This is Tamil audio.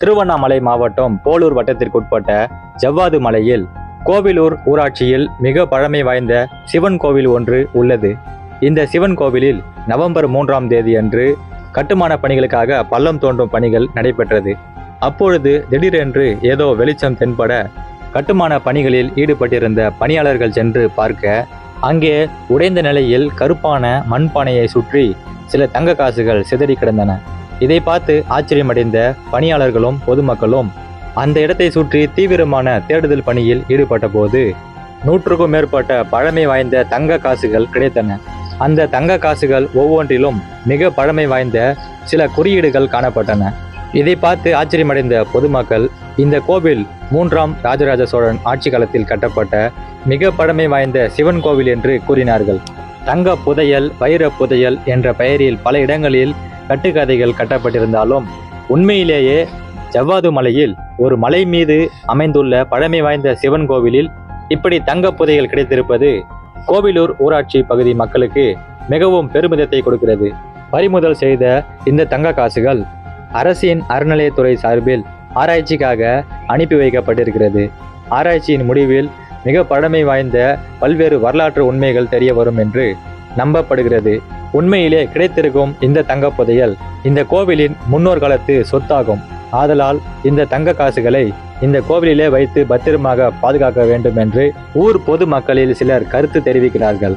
திருவண்ணாமலை மாவட்டம் போலூர் வட்டத்திற்குட்பட்ட ஜவ்வாது மலையில் கோவிலூர் ஊராட்சியில் மிக பழமை வாய்ந்த சிவன் கோவில் ஒன்று உள்ளது. இந்த சிவன் கோவிலில் நவம்பர் 3ஆம் தேதி அன்று கட்டுமான பணிகளுக்காக பள்ளம் தோண்டும் பணிகள் நடைபெற்றது. அப்பொழுது திடீரென்று ஏதோ வெளிச்சம் தென்பட கட்டுமான பணிகளில் ஈடுபட்டிருந்த பணியாளர்கள் சென்று பார்க்க அங்கே உடைந்த நிலையில் கருப்பான மண்பானையை சுற்றி சில தங்க காசுகள் சிதறி கிடந்தன. இதை பார்த்து ஆச்சரியமடைந்த பணியாளர்களும் பொதுமக்களும் அந்த இடத்தை சுற்றி தீவிரமான தேடுதல் பணியில் ஈடுபட்ட போது 100க்கும் மேற்பட்ட பழமை வாய்ந்த தங்க காசுகள் கிடைத்தன. அந்த தங்க காசுகள் ஒவ்வொன்றிலும் மிக பழமை வாய்ந்த சில குறியீடுகள் காணப்பட்டன. இதை பார்த்து ஆச்சரியமடைந்த பொதுமக்கள் இந்த கோவில் 3ஆம் ராஜராஜ சோழன் ஆட்சி காலத்தில் கட்டப்பட்ட மிக பழமை வாய்ந்த சிவன் கோவில் என்று கூறினார்கள். தங்க புதையல், வைர புதையல் என்ற பெயரில் பல இடங்களில் கட்டுக்கதைகள் கட்டப்பட்டிருந்தாலும் உண்மையிலேயே ஜவ்வாது மலையில் ஒரு மலை மீது அமைந்துள்ள பழமை வாய்ந்த சிவன் கோவிலில் இப்படி தங்க புதையல் கிடைத்திருப்பது கோவிலூர் ஊராட்சி பகுதி மக்களுக்கு மிகவும் பெருமிதத்தை கொடுக்கிறது. பறிமுதல் செய்த இந்த தங்க காசுகள் அரசின் அறநிலையத்துறை சார்பில் ஆராய்ச்சிக்காக அனுப்பி வைக்கப்பட்டிருக்கிறது. ஆராய்ச்சியின் முடிவில் மிக பழமை வாய்ந்த பல்வேறு வரலாற்று உண்மைகள் தெரிய வரும் என்று நம்பப்படுகிறது. உண்மையிலே கிடைத்திருக்கும் இந்த தங்க புதையல் இந்த கோவிலின் முன்னோர் காலத்து சொத்தாகும். ஆதலால் இந்த தங்க காசுகளை இந்த கோவிலிலே வைத்து பத்திரமாக பாதுகாக்க வேண்டும் என்று ஊர் பொது மக்களில் சிலர் கருத்து தெரிவிக்கிறார்கள்.